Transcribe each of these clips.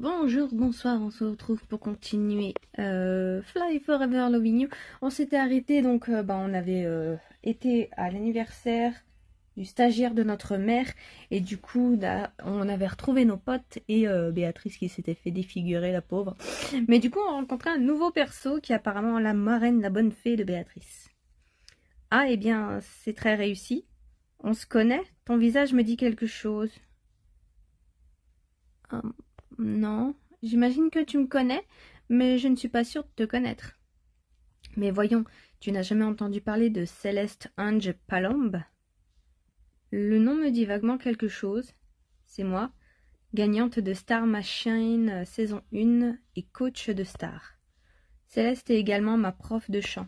Bonjour, bonsoir, on se retrouve pour continuer Fly Forever Loving You. On s'était arrêté, donc on avait été à l'anniversaire du stagiaire de notre mère, et du coup là, on avait retrouvé nos potes et Béatrice qui s'était fait défigurer, la pauvre. Mais du coup on a rencontré un nouveau perso qui est apparemment la marraine, la bonne fée de Béatrice. Ah, eh bien c'est très réussi. On se connaît? Ton visage me dit quelque chose. Non, j'imagine que tu me connais, mais je ne suis pas sûre de te connaître. Mais voyons, tu n'as jamais entendu parler de Céleste Ange Palombe? Le nom me dit vaguement quelque chose. C'est moi, gagnante de Star Machine saison 1 et coach de Star. Céleste est également ma prof de chant.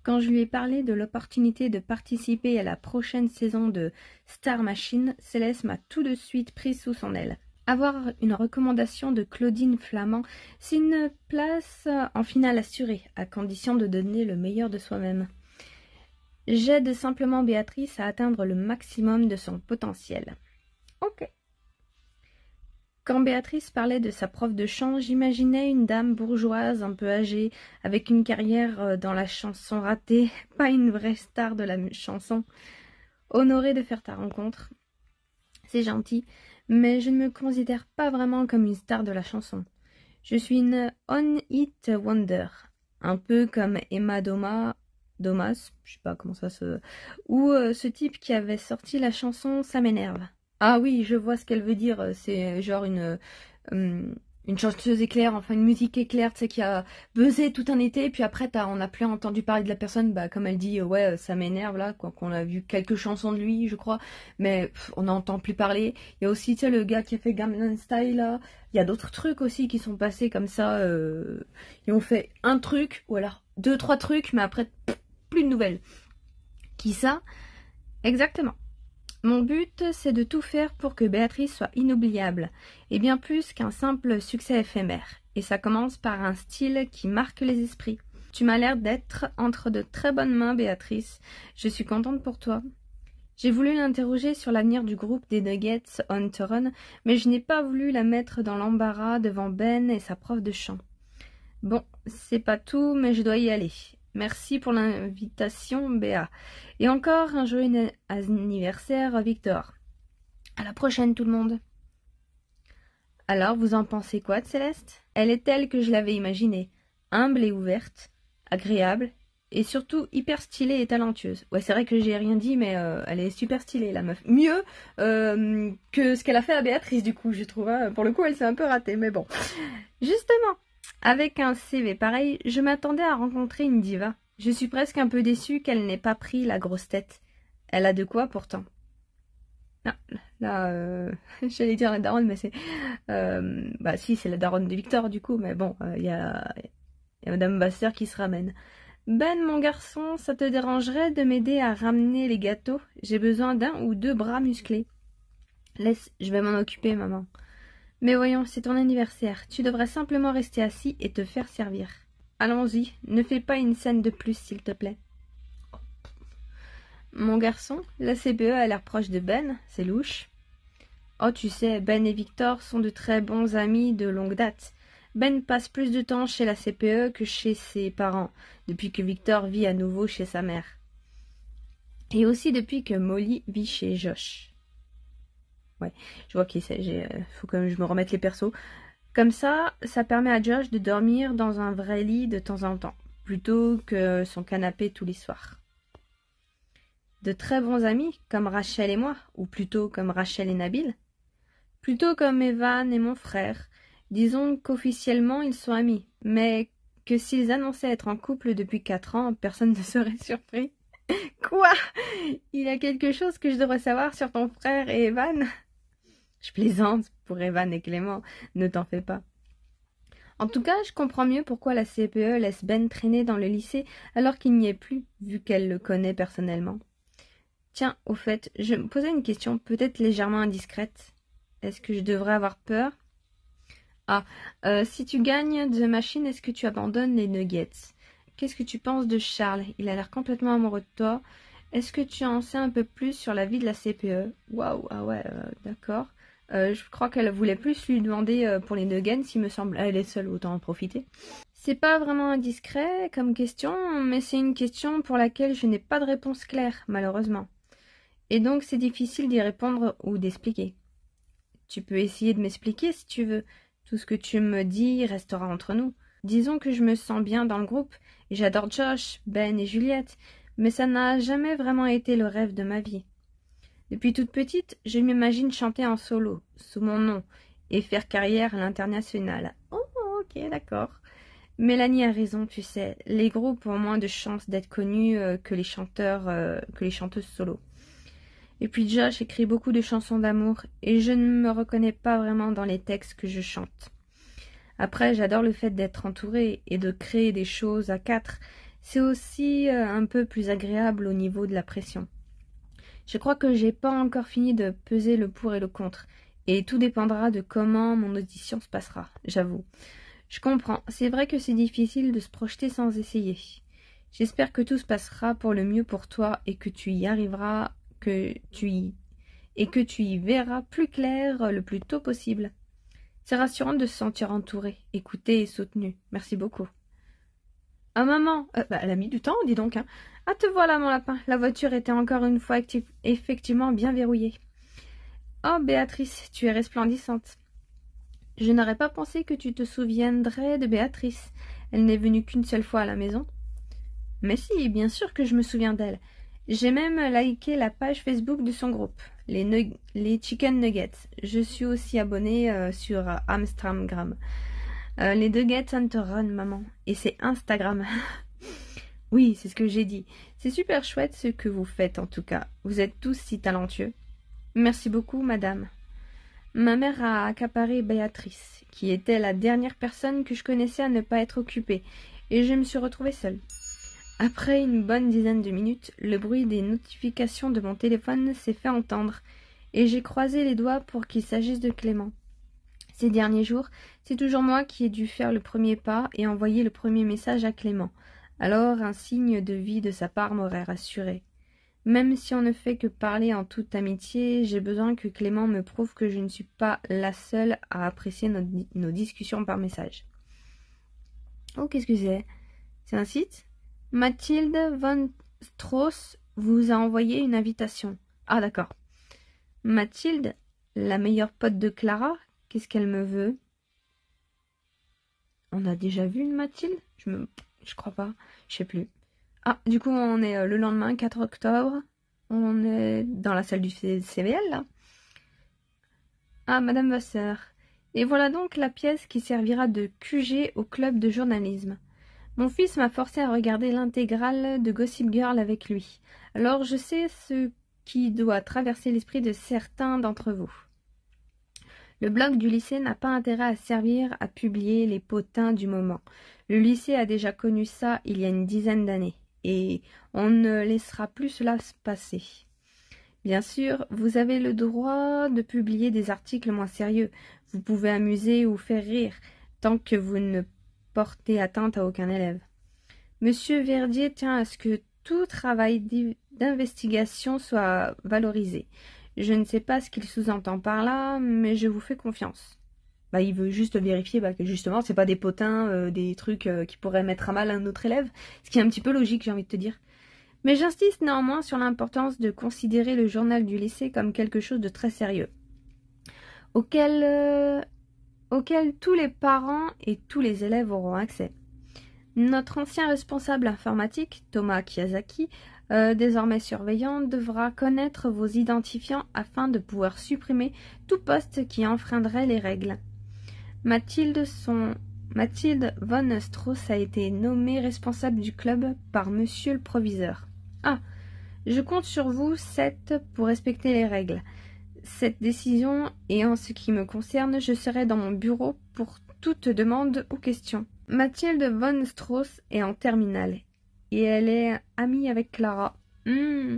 Quand je lui ai parlé de l'opportunité de participer à la prochaine saison de Star Machine, Céleste m'a tout de suite prise sous son aile. Avoir une recommandation de Claudine Flamand, c'est une place en finale assurée, à condition de donner le meilleur de soi-même. J'aide simplement Béatrice à atteindre le maximum de son potentiel. Ok. Quand Béatrice parlait de sa prof de chant, j'imaginais une dame bourgeoise un peu âgée, avec une carrière dans la chanson ratée, pas une vraie star de la chanson. Honorée de faire ta rencontre. C'est gentil, mais je ne me considère pas vraiment comme une star de la chanson. Je suis une on-hit wonder, un peu comme Emma Domas, je sais pas comment ça se... ou ce type qui avait sorti la chanson « Ça m'énerve ». Ah oui, je vois ce qu'elle veut dire, c'est genre une chanteuse éclair, enfin une musique éclair, tu sais, qui a buzzé tout un été, puis après on n'a plus entendu parler de la personne, comme elle dit, ouais, ça m'énerve là, quoi, qu'on a vu quelques chansons de lui, je crois, mais on n'entend plus parler. Il y a aussi, tu sais, le gars qui a fait Gangnam Style là, il y a d'autres trucs aussi qui sont passés comme ça, ils ont fait un truc, ou alors deux, trois trucs, mais après, plus de nouvelles. Qui ça? Exactement. Mon but, c'est de tout faire pour que Béatrice soit inoubliable, et bien plus qu'un simple succès éphémère. Et ça commence par un style qui marque les esprits. Tu m'as l'air d'être entre de très bonnes mains, Béatrice. Je suis contente pour toi. J'ai voulu l'interroger sur l'avenir du groupe des Nuggets on Toron, mais je n'ai pas voulu la mettre dans l'embarras devant Ben et sa prof de chant. Bon, c'est pas tout, mais je dois y aller. Merci pour l'invitation, Béa. Et encore un joyeux anniversaire, Victor. À la prochaine, tout le monde. Alors, vous en pensez quoi de Céleste? Elle est telle que je l'avais imaginée. Humble et ouverte, agréable, et surtout hyper stylée et talentueuse. Ouais, c'est vrai que j'ai rien dit, mais elle est super stylée, la meuf. Mieux que ce qu'elle a fait à Béatrice, du coup, je trouve. Hein. Pour le coup, elle s'est un peu ratée, mais bon. Justement, avec un CV pareil, je m'attendais à rencontrer une diva. Je suis presque un peu déçue qu'elle n'ait pas pris la grosse tête. Elle a de quoi pourtant. Non, là, j'allais dire la daronne, mais c'est... si, c'est la daronne de Victor, du coup, mais bon, il y a Madame Vasseur qui se ramène. Ben, mon garçon, ça te dérangerait de m'aider à ramener les gâteaux? J'ai besoin d'un ou deux bras musclés. Laisse, je vais m'en occuper, maman. Mais voyons, c'est ton anniversaire. Tu devrais simplement rester assis et te faire servir. Allons-y, ne fais pas une scène de plus, s'il te plaît. Mon garçon, la CPE a l'air proche de Ben, c'est louche. Oh, tu sais, Ben et Victor sont de très bons amis de longue date. Ben passe plus de temps chez la CPE que chez ses parents, depuis que Victor vit à nouveau chez sa mère. Et aussi depuis que Molly vit chez Josh. Ouais, je vois qui c'est, faut que je me remette les persos. Comme ça permet à Josh de dormir dans un vrai lit de temps en temps, plutôt que son canapé tous les soirs. De très bons amis, comme Rachel et moi, ou plutôt comme Rachel et Nabil. Plutôt comme Evan et mon frère. Disons qu'officiellement ils sont amis, mais que s'ils annonçaient être en couple depuis 4 ans, personne ne serait surpris. Quoi? Il y a quelque chose que je devrais savoir sur ton frère et Evan? Je plaisante pour Evan et Clément, ne t'en fais pas. En tout cas, je comprends mieux pourquoi la CPE laisse Ben traîner dans le lycée alors qu'il n'y est plus, vu qu'elle le connaît personnellement. Tiens, au fait, je me posais une question peut-être légèrement indiscrète. Est-ce que je devrais avoir peur? Ah, si tu gagnes The Machine, est-ce que tu abandonnes les Nuggets? Qu'est-ce que tu penses de Charles? Il a l'air complètement amoureux de toi. Est-ce que tu en sais un peu plus sur la vie de la CPE? Waouh, ah ouais, d'accord. Je crois qu'elle voulait plus lui demander pour les nuggets, il me semble. Elle est seule, autant en profiter. C'est pas vraiment indiscret comme question, mais c'est une question pour laquelle je n'ai pas de réponse claire, malheureusement. Et donc c'est difficile d'y répondre ou d'expliquer. Tu peux essayer de m'expliquer si tu veux. Tout ce que tu me dis restera entre nous. Disons que je me sens bien dans le groupe, et j'adore Josh, Ben et Juliette, mais ça n'a jamais vraiment été le rêve de ma vie. Depuis toute petite, je m'imagine chanter en solo, sous mon nom, et faire carrière à l'international. Oh, ok, d'accord. Mélanie a raison, tu sais, les groupes ont moins de chances d'être connus que les chanteuses solo. Et puis Josh écrit beaucoup de chansons d'amour, et je ne me reconnais pas vraiment dans les textes que je chante. Après, j'adore le fait d'être entourée et de créer des choses à quatre. C'est aussi un peu plus agréable au niveau de la pression. Je crois que j'ai pas encore fini de peser le pour et le contre, et tout dépendra de comment mon audition se passera, j'avoue. Je comprends, c'est vrai que c'est difficile de se projeter sans essayer. J'espère que tout se passera pour le mieux pour toi et que tu y arriveras, et que tu y verras plus clair le plus tôt possible. C'est rassurant de se sentir entourée, écoutée et soutenue. Merci beaucoup. Ah maman, elle a mis du temps, dis donc, hein. Ah te voilà mon lapin, la voiture était encore une fois effectivement bien verrouillée. Oh Béatrice, tu es resplendissante. Je n'aurais pas pensé que tu te souviendrais de Béatrice. Elle n'est venue qu'une seule fois à la maison. Mais si, bien sûr que je me souviens d'elle. J'ai même liké la page Facebook de son groupe, les Chicken Nuggets. Je suis aussi abonnée sur Amstramgram. Les Nuggets on te run, maman. Et c'est Instagram. Oui, c'est ce que j'ai dit. C'est super chouette ce que vous faites en tout cas. Vous êtes tous si talentueux. Merci beaucoup, madame. Ma mère a accaparé Béatrice, qui était la dernière personne que je connaissais à ne pas être occupée, et je me suis retrouvée seule. Après une bonne dizaine de minutes, le bruit des notifications de mon téléphone s'est fait entendre, et j'ai croisé les doigts pour qu'il s'agisse de Clément. Ces derniers jours, c'est toujours moi qui ai dû faire le premier pas et envoyer le premier message à Clément. Alors un signe de vie de sa part m'aurait rassurée. Même si on ne fait que parler en toute amitié, j'ai besoin que Clément me prouve que je ne suis pas la seule à apprécier nos discussions par message. Oh, qu'est-ce que c'est? C'est un site? Mathilde von Strauss vous a envoyé une invitation. Ah, d'accord. Mathilde, la meilleure pote de Clara, qu'est-ce qu'elle me veut? On a déjà vu une Mathilde? Je crois pas, je sais plus. Ah, du coup, on est le lendemain, 4 octobre. On est dans la salle du CVL, là. Ah, Madame Vasseur. Et voilà donc la pièce qui servira de QG au club de journalisme. Mon fils m'a forcé à regarder l'intégrale de Gossip Girl avec lui. Alors je sais ce qui doit traverser l'esprit de certains d'entre vous. Le blog du lycée n'a pas intérêt à servir à publier les potins du moment. Le lycée a déjà connu ça il y a une dizaine d'années. Et on ne laissera plus cela se passer. Bien sûr, vous avez le droit de publier des articles moins sérieux. Vous pouvez amuser ou faire rire, tant que vous ne portez atteinte à aucun élève. Monsieur Verdier tient à ce que tout travail d'investigation soit valorisé. Je ne sais pas ce qu'il sous-entend par là, mais je vous fais confiance. Il veut juste vérifier que justement, c'est pas des potins, des trucs qui pourraient mettre à mal un autre élève, ce qui est un petit peu logique, j'ai envie de te dire. Mais j'insiste néanmoins sur l'importance de considérer le journal du lycée comme quelque chose de très sérieux, auquel tous les parents et tous les élèves auront accès. Notre ancien responsable informatique, Thomas Kiyosaki, désormais surveillant, devra connaître vos identifiants afin de pouvoir supprimer tout poste qui enfreindrait les règles. Mathilde von Strauss a été nommée responsable du club par monsieur le proviseur. Ah, je compte sur vous, 7, pour respecter les règles. Cette décision, et en ce qui me concerne, je serai dans mon bureau pour toute demande ou question. Mathilde von Strauss est en terminale, et elle est amie avec Clara. Et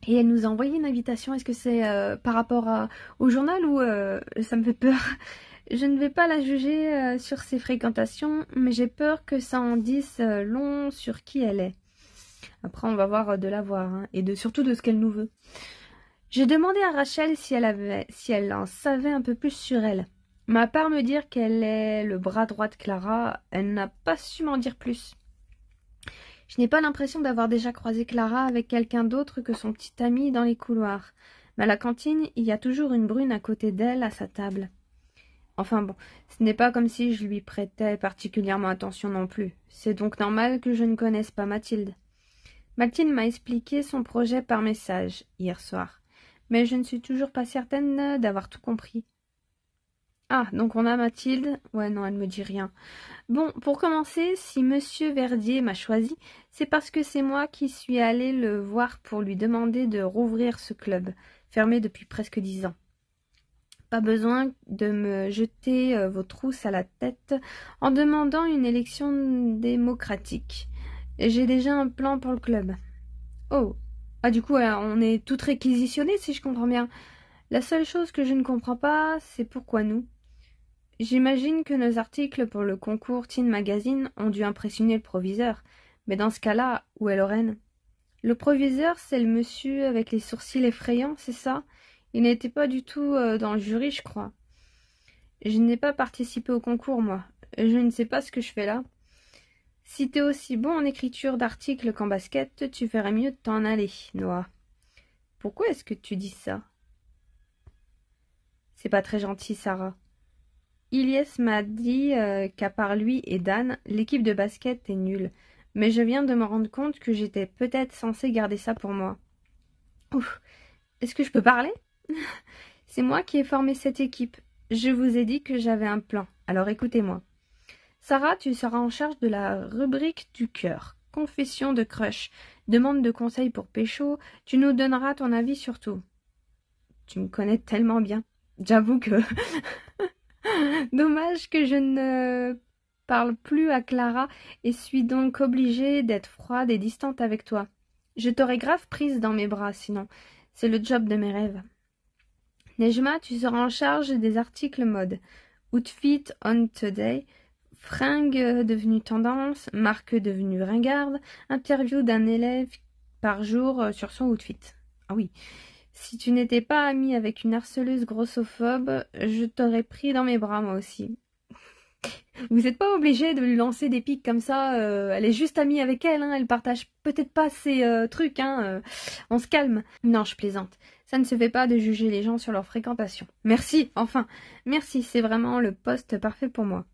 elle nous a envoyé une invitation. Est-ce que c'est par rapport au journal ou ça me fait peur? Je ne vais pas la juger sur ses fréquentations, mais j'ai peur que ça en dise long sur qui elle est. Après, on va voir de la voir, hein, et surtout de ce qu'elle nous veut. J'ai demandé à Rachel si elle en savait un peu plus sur elle. Mais à part me dire qu'elle est le bras droit de Clara, elle n'a pas su m'en dire plus. Je n'ai pas l'impression d'avoir déjà croisé Clara avec quelqu'un d'autre que son petit ami dans les couloirs. Mais à la cantine, il y a toujours une brune à côté d'elle à sa table. Enfin bon, ce n'est pas comme si je lui prêtais particulièrement attention non plus. C'est donc normal que je ne connaisse pas Mathilde. Mathilde m'a expliqué son projet par message, hier soir. Mais je ne suis toujours pas certaine d'avoir tout compris. Ah, donc on a Mathilde? Ouais, non, elle me dit rien. Bon, pour commencer, si Monsieur Verdier m'a choisi, c'est parce que c'est moi qui suis allée le voir pour lui demander de rouvrir ce club, fermé depuis presque 10 ans. Pas besoin de me jeter vos trousses à la tête en demandant une élection démocratique. J'ai déjà un plan pour le club. Oh, ah du coup, on est toutes réquisitionnées si je comprends bien. La seule chose que je ne comprends pas, c'est pourquoi nous. J'imagine que nos articles pour le concours Teen Magazine ont dû impressionner le proviseur. Mais dans ce cas-là, où est Lorraine? Le proviseur, c'est le monsieur avec les sourcils effrayants, c'est ça? Il n'était pas du tout dans le jury, je crois. Je n'ai pas participé au concours, moi. Je ne sais pas ce que je fais là. Si t'es aussi bon en écriture d'articles qu'en basket, tu ferais mieux de t'en aller, Noah. Pourquoi est-ce que tu dis ça? C'est pas très gentil, Sarah. Ilyes m'a dit qu'à part lui et Dan, l'équipe de basket est nulle. Mais je viens de me rendre compte que j'étais peut-être censée garder ça pour moi. Ouf, est-ce que je peux parler? C'est moi qui ai formé cette équipe. Je vous ai dit que j'avais un plan, alors écoutez-moi. Sarah, tu seras en charge de la rubrique du cœur. Confession de crush, demande de conseils pour pécho, tu nous donneras ton avis sur tout. Tu me connais tellement bien. J'avoue que... Dommage que je ne parle plus à Clara et suis donc obligée d'être froide et distante avec toi. Je t'aurais grave prise dans mes bras sinon. C'est le job de mes rêves. Nejma, tu seras en charge des articles mode. Outfit on today, fringues devenues tendance, marque devenue ringarde, interview d'un élève par jour sur son outfit. Ah oui. Si tu n'étais pas amie avec une harceleuse grossophobe, je t'aurais pris dans mes bras, moi aussi. Vous n'êtes pas obligé de lui lancer des pics comme ça, elle est juste amie avec elle, hein, elle partage peut-être pas ses trucs, hein, on se calme. Non, je plaisante. Ça ne se fait pas de juger les gens sur leur fréquentation. Merci, enfin, merci, c'est vraiment le poste parfait pour moi.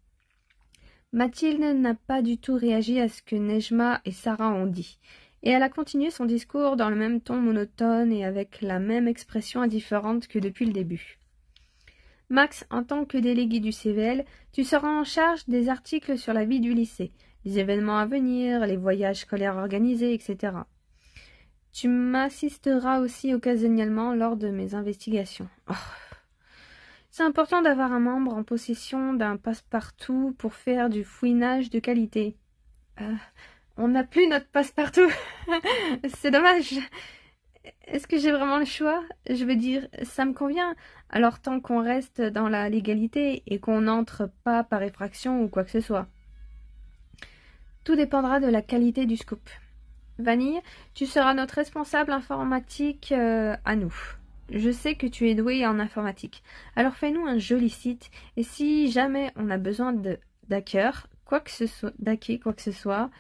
Mathilde n'a pas du tout réagi à ce que Nejma et Sarah ont dit. Et elle a continué son discours dans le même ton monotone et avec la même expression indifférente que depuis le début. Max, en tant que délégué du CVL, tu seras en charge des articles sur la vie du lycée, les événements à venir, les voyages scolaires organisés, etc. Tu m'assisteras aussi occasionnellement lors de mes investigations. Oh. C'est important d'avoir un membre en possession d'un passe-partout pour faire du fouinage de qualité. On n'a plus notre passe-partout. C'est dommage. Est-ce que j'ai vraiment le choix? Je veux dire, ça me convient. Alors tant qu'on reste dans la légalité et qu'on n'entre pas par effraction ou quoi que ce soit. Tout dépendra de la qualité du scoop. Vanille, tu seras notre responsable informatique à nous. Je sais que tu es douée en informatique. Alors fais-nous un joli site et si jamais on a besoin d'hackers, quoi que ce soit,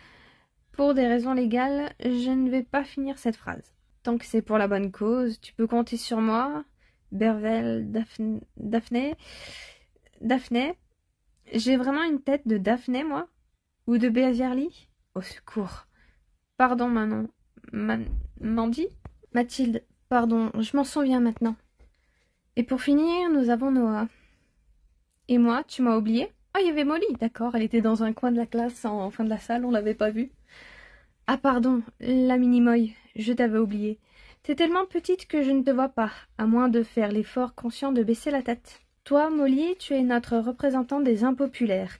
pour des raisons légales, je ne vais pas finir cette phrase. Tant que c'est pour la bonne cause, tu peux compter sur moi. Bervel, Daphné. J'ai vraiment une tête de Daphné, moi? Ou de Beverly? Au secours. Pardon, Manon. Mandy? Mathilde, pardon, je m'en souviens maintenant. Et pour finir, nous avons Noah. Et moi, tu m'as oublié? Ah, il y avait Molly, d'accord, elle était dans un coin de la classe en fin de la salle, on l'avait pas vue. Ah pardon, la mini-moy, je t'avais oublié. T'es tellement petite que je ne te vois pas, à moins de faire l'effort conscient de baisser la tête. Toi, Molly, tu es notre représentante des impopulaires.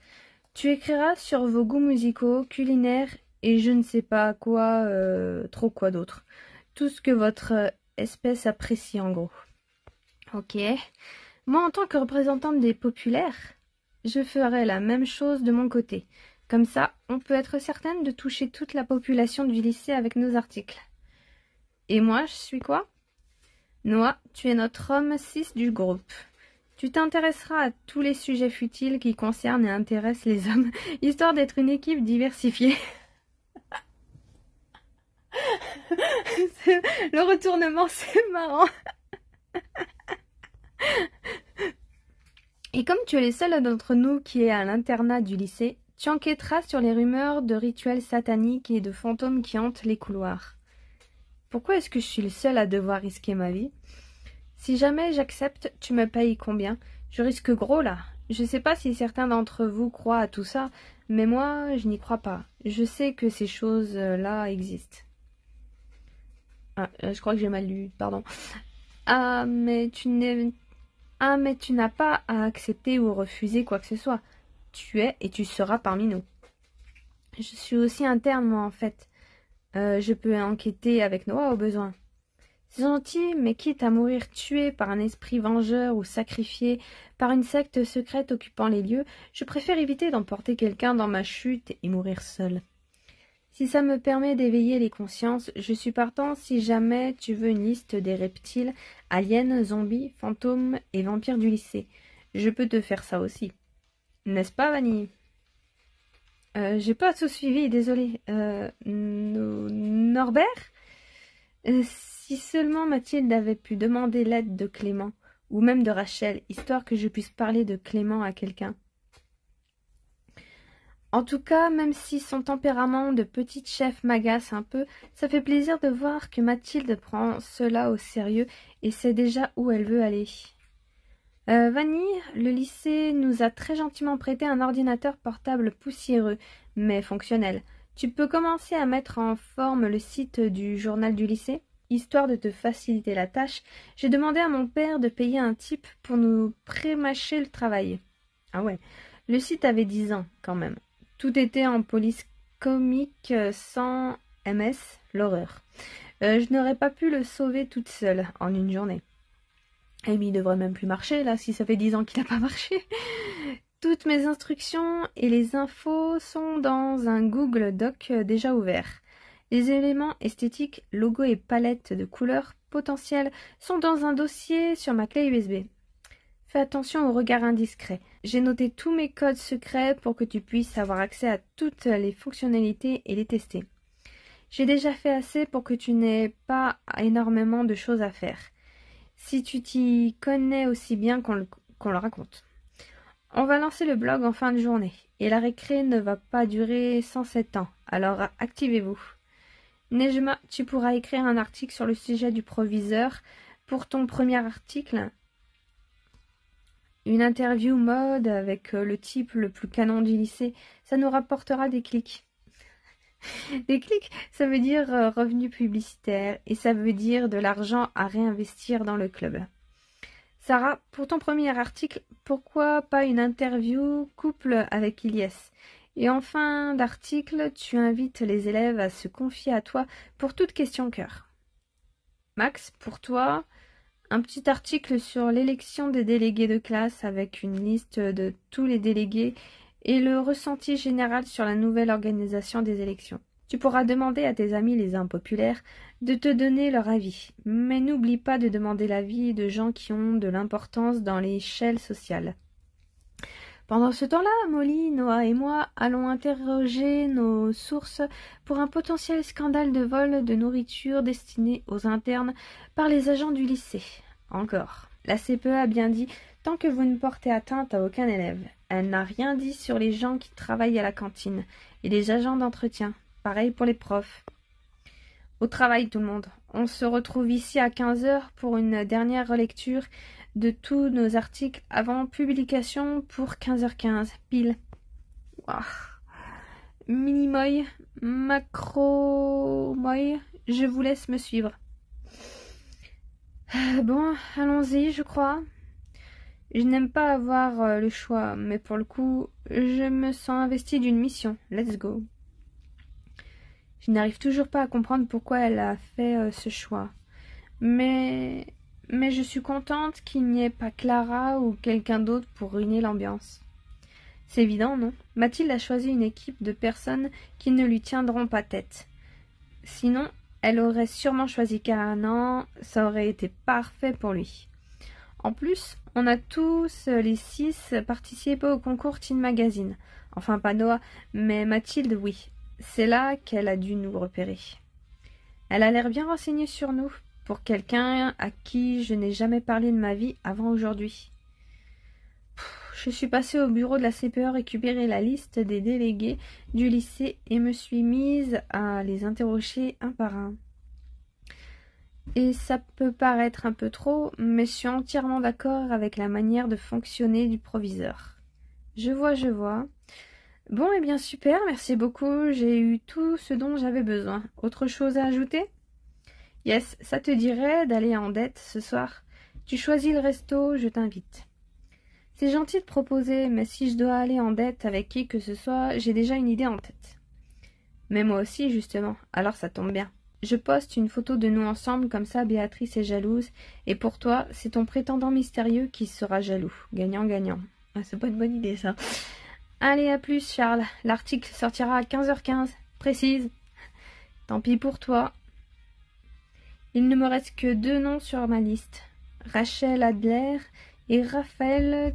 Tu écriras sur vos goûts musicaux, culinaires et je ne sais pas quoi, trop quoi d'autre. Tout ce que votre espèce apprécie en gros. Ok. Moi, en tant que représentante des populaires, je ferai la même chose de mon côté. Comme ça, on peut être certaine de toucher toute la population du lycée avec nos articles. Et moi, je suis quoi? Noah, tu es notre homme 6 du groupe. Tu t'intéresseras à tous les sujets futiles qui concernent et intéressent les hommes, histoire d'être une équipe diversifiée. Le retournement, c'est marrant. Et comme tu es le seul d'entre nous qui est à l'internat du lycée, tu enquêteras sur les rumeurs de rituels sataniques et de fantômes qui hantent les couloirs. Pourquoi est-ce que je suis le seul à devoir risquer ma vie? Si jamais j'accepte, tu me payes combien? Je risque gros là. Je sais pas si certains d'entre vous croient à tout ça, mais moi, je n'y crois pas. Je sais que ces choses-là existent. Je crois que j'ai mal lu, pardon. Ah, mais tu n'as pas à accepter ou refuser quoi que ce soit. Tu es et tu seras parmi nous. Je suis aussi interne, moi, en fait. Je peux enquêter avec Noah au besoin. C'est gentil, mais quitte à mourir tué par un esprit vengeur ou sacrifié par une secte secrète occupant les lieux, je préfère éviter d'emporter quelqu'un dans ma chute et mourir seul. Si ça me permet d'éveiller les consciences, je suis partant si jamais tu veux une liste des reptiles, aliens, zombies, fantômes et vampires du lycée. Je peux te faire ça aussi. N'est-ce pas, Vanille? J'ai pas tout suivi, désolé. Norbert? Si seulement Mathilde avait pu demander l'aide de Clément, ou même de Rachel, histoire que je puisse parler de Clément à quelqu'un. En tout cas, même si son tempérament de petite chef m'agace un peu, ça fait plaisir de voir que Mathilde prend cela au sérieux et sait déjà où elle veut aller. Vanille, le lycée nous a très gentiment prêté un ordinateur portable poussiéreux, mais fonctionnel. Tu peux commencer à mettre en forme le site du journal du lycée? Histoire de te faciliter la tâche, j'ai demandé à mon père de payer un type pour nous pré-mâcher le travail. Ah ouais, le site avait 10 ans, quand même. Tout était en police comique sans MS, l'horreur. Je n'aurais pas pu le sauver toute seule en une journée. Et il devrait même plus marcher, là, si ça fait 10 ans qu'il n'a pas marché. Toutes mes instructions et les infos sont dans un Google Doc déjà ouvert. Les éléments esthétiques, logos et palettes de couleurs potentielles sont dans un dossier sur ma clé USB. Fais attention aux regards indiscrets. J'ai noté tous mes codes secrets pour que tu puisses avoir accès à toutes les fonctionnalités et les tester. J'ai déjà fait assez pour que tu n'aies pas énormément de choses à faire. Si tu t'y connais aussi bien qu'on le raconte. On va lancer le blog en fin de journée, et la récré ne va pas durer 107 ans, alors activez-vous. Nejma, tu pourras écrire un article sur le sujet du proviseur. Pour ton premier article, une interview mode avec le type le plus canon du lycée, ça nous rapportera des clics. Des clics, ça veut dire revenus publicitaires, et ça veut dire de l'argent à réinvestir dans le club. Sarah, pour ton premier article, pourquoi pas une interview couple avec Ilyes? Et en fin d'article, tu invites les élèves à se confier à toi pour toute question cœur. Max, pour toi, un petit article sur l'élection des délégués de classe avec une liste de tous les délégués et le ressenti général sur la nouvelle organisation des élections. Tu pourras demander à tes amis les impopulaires de te donner leur avis, mais n'oublie pas de demander l'avis de gens qui ont de l'importance dans l'échelle sociale. Pendant ce temps-là, Molly, Noah et moi allons interroger nos sources pour un potentiel scandale de vol de nourriture destiné aux internes par les agents du lycée. Encore. La CPE a bien dit « tant que vous ne portez atteinte à aucun élève ». Elle n'a rien dit sur les gens qui travaillent à la cantine et les agents d'entretien. Pareil pour les profs. Au travail tout le monde. On se retrouve ici à 15h pour une dernière relecture de tous nos articles avant publication pour 15h15, pile. Wow. Mini-moy, macro-moy, je vous laisse me suivre. Bon, allons-y, je crois. Je n'aime pas avoir le choix, mais pour le coup, je me sens investie d'une mission. Let's go. Je n'arrive toujours pas à comprendre pourquoi elle a fait ce choix. Mais je suis contente qu'il n'y ait pas Clara ou quelqu'un d'autre pour ruiner l'ambiance. C'est évident, non? Mathilde a choisi une équipe de personnes qui ne lui tiendront pas tête. Sinon, Elle aurait sûrement choisi Canan, ça aurait été parfait pour lui. En plus, on a tous, les 6, participé au concours Teen Magazine. Enfin, pas Noah, mais Mathilde, oui. C'est là qu'elle a dû nous repérer. Elle a l'air bien renseignée sur nous, pour quelqu'un à qui je n'ai jamais parlé de ma vie avant aujourd'hui. Je suis passée au bureau de la CPE récupérer la liste des délégués du lycée et me suis mise à les interroger un par un. Et ça peut paraître un peu trop, mais je suis entièrement d'accord avec la manière de fonctionner du proviseur. Je vois. Bon, eh bien super, merci beaucoup, j'ai eu tout ce dont j'avais besoin. Autre chose à ajouter? Yes, ça te dirait d'aller en dette ce soir? Tu choisis le resto, je t'invite. C'est gentil de proposer, mais si je dois aller en dette avec qui que ce soit, j'ai déjà une idée en tête. Mais moi aussi, justement, alors ça tombe bien. Je poste une photo de nous ensemble, comme ça Béatrice est jalouse, et pour toi, c'est ton prétendant mystérieux qui sera jaloux. Gagnant-gagnant. Ah, c'est pas une bonne idée, ça. Allez, à plus, Charles. L'article sortira à 15h15. Précise. Tant pis pour toi. Il ne me reste que 2 noms sur ma liste. Rachel Adler et Raphaël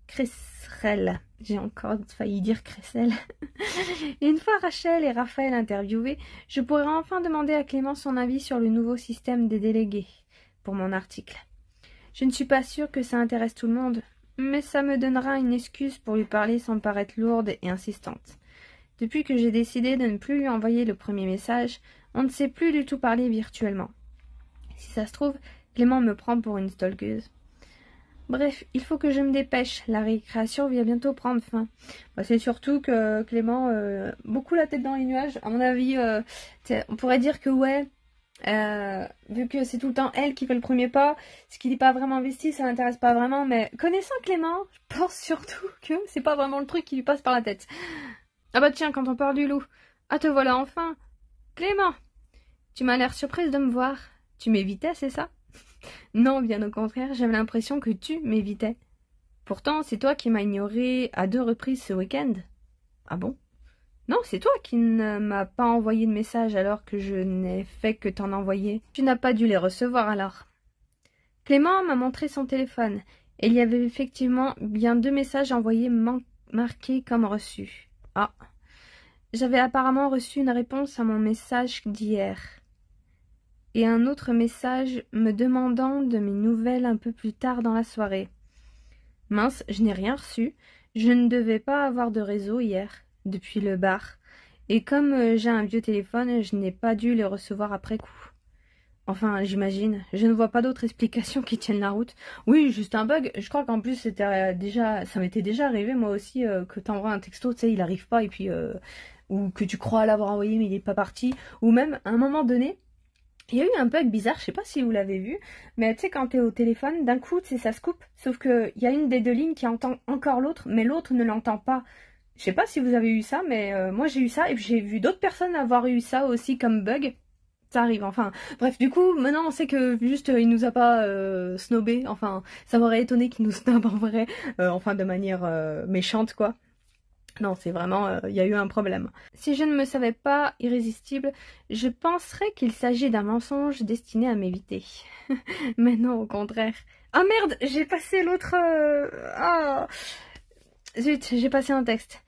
Cresserel. J'ai encore failli dire Cressel. Une fois Rachel et Raphaël interviewés, je pourrais enfin demander à Clément son avis sur le nouveau système des délégués pour mon article. Je ne suis pas sûre que ça intéresse tout le monde, mais ça me donnera une excuse pour lui parler sans paraître lourde et insistante. Depuis que j'ai décidé de ne plus lui envoyer le premier message, on ne sait plus du tout parler virtuellement. Si ça se trouve, Clément me prend pour une stalkeuse. Bref, il faut que je me dépêche, la récréation vient bientôt prendre fin. C'est surtout que Clément, beaucoup la tête dans les nuages, à mon avis, on pourrait dire que ouais, vu que c'est tout le temps elle qui fait le premier pas, ce qui n'est pas vraiment investi, ça l'intéresse pas vraiment, mais connaissant Clément, je pense surtout que c'est pas vraiment le truc qui lui passe par la tête. Ah bah tiens, quand on parle du loup, ah te voilà enfin. Clément, tu m'as l'air surprise de me voir. Tu m'évitais, c'est ça? Non, bien au contraire, j'avais l'impression que tu m'évitais. Pourtant, c'est toi qui m'as ignoré à 2 reprises ce week-end. Ah bon? Non, c'est toi qui ne m'as pas envoyé de message alors que je n'ai fait que t'en envoyer. Tu n'as pas dû les recevoir alors. Clément m'a montré son téléphone, et il y avait effectivement bien 2 messages envoyés marqués comme reçus. Ah. J'avais apparemment reçu une réponse à mon message d'hier. Et un autre message me demandant de mes nouvelles un peu plus tard dans la soirée. Mince, je n'ai rien reçu. Je ne devais pas avoir de réseau hier, depuis le bar. Et comme j'ai un vieux téléphone, je n'ai pas dû le recevoir après coup. Enfin, j'imagine. Je ne vois pas d'autre explication qui tienne la route. Oui, juste un bug. Je crois qu'en plus, ça m'était déjà arrivé, moi aussi, que t'envoies un texto, tu sais, il arrive pas, et puis, ou que tu crois l'avoir envoyé, mais il n'est pas parti. Ou même, à un moment donné, il y a eu un bug bizarre, je sais pas si vous l'avez vu, mais tu sais, quand t'es au téléphone, d'un coup, tu sais, ça se coupe. Sauf que il y a une des 2 lignes qui entend encore l'autre, mais l'autre ne l'entend pas. Je sais pas si vous avez eu ça, mais moi j'ai eu ça, et puis j'ai vu d'autres personnes avoir eu ça aussi comme bug. Ça arrive, enfin. Bref, du coup, maintenant on sait que juste il nous a pas snobé. Enfin, ça m'aurait étonné qu'il nous snobe en vrai, enfin de manière méchante, quoi. Non, c'est vraiment, il y a eu un problème. Si je ne me savais pas irrésistible, je penserais qu'il s'agit d'un mensonge destiné à m'éviter. Mais non, au contraire. Ah merde, j'ai passé l'autre... Ah zut, j'ai passé un texte.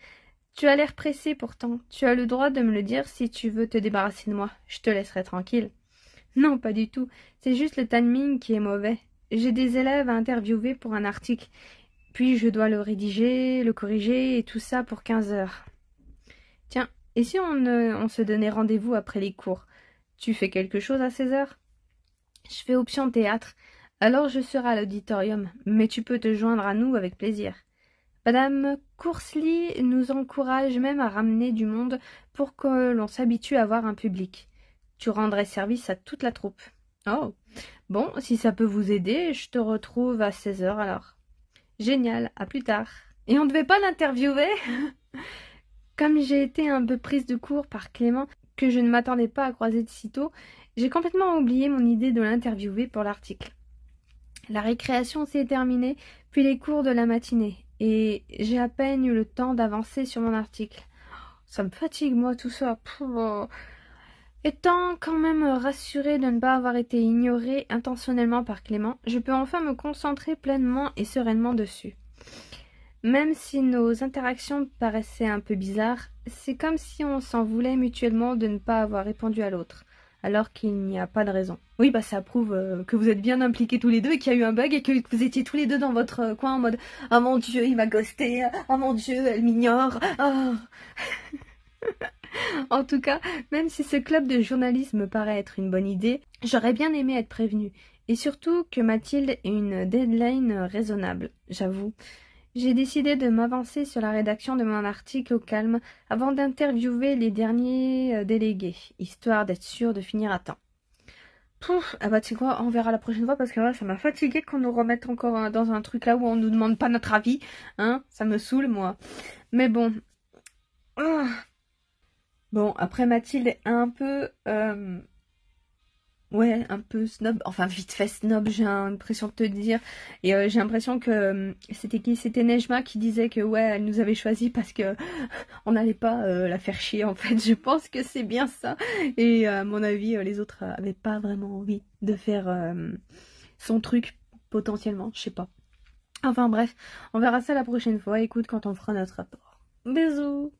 Tu as l'air pressé pourtant. Tu as le droit de me le dire si tu veux te débarrasser de moi. Je te laisserai tranquille. Non, pas du tout. C'est juste le timing qui est mauvais. J'ai des élèves à interviewer pour un article. Puis je dois le rédiger, le corriger et tout ça pour 15 heures. Tiens, et si on se donnait rendez-vous après les cours? Tu fais quelque chose à 16 heures? Je fais option théâtre. Alors je serai à l'auditorium, mais tu peux te joindre à nous avec plaisir. Madame Coursley nous encourage même à ramener du monde pour que l'on s'habitue à voir un public. Tu rendrais service à toute la troupe. Oh, bon, si ça peut vous aider, je te retrouve à 16 heures alors. Génial, à plus tard. Et on ne devait pas l'interviewer? Comme j'ai été un peu prise de court par Clément, que je ne m'attendais pas à croiser de sitôt, j'ai complètement oublié mon idée de l'interviewer pour l'article. La récréation s'est terminée, puis les cours de la matinée, et j'ai à peine eu le temps d'avancer sur mon article. Ça me fatigue, moi, tout ça. Étant quand même rassurée de ne pas avoir été ignorée intentionnellement par Clément, je peux enfin me concentrer pleinement et sereinement dessus. Même si nos interactions paraissaient un peu bizarres, c'est comme si on s'en voulait mutuellement de ne pas avoir répondu à l'autre, alors qu'il n'y a pas de raison. Oui, bah ça prouve que vous êtes bien impliqués tous les deux et qu'il y a eu un bug et que vous étiez tous les deux dans votre coin en mode « Oh mon Dieu, il m'a ghosté. Oh mon Dieu, elle m'ignore. Oh !» En tout cas, même si ce club de journalisme me paraît être une bonne idée, j'aurais bien aimé être prévenue. Et surtout que Mathilde ait une deadline raisonnable, j'avoue. J'ai décidé de m'avancer sur la rédaction de mon article au calme avant d'interviewer les derniers délégués, histoire d'être sûre de finir à temps. Pouf, ah bah tu sais quoi, on verra la prochaine fois parce que là, ça m'a fatigué qu'on nous remette encore dans un truc là où on nous demande pas notre avis, hein, ça me saoule moi. Mais bon, ah. Bon, après Mathilde est un peu, ouais, un peu snob, enfin vite fait snob, j'ai l'impression de te dire. Et j'ai l'impression que c'était qui? C'était Nejma qui disait que ouais, elle nous avait choisi parce que on n'allait pas la faire chier en fait. Je pense que c'est bien ça. Et à mon avis, les autres avaient pas vraiment envie de faire son truc potentiellement, je sais pas. Enfin bref, on verra ça la prochaine fois. Écoute, quand on fera notre rapport. Bisous.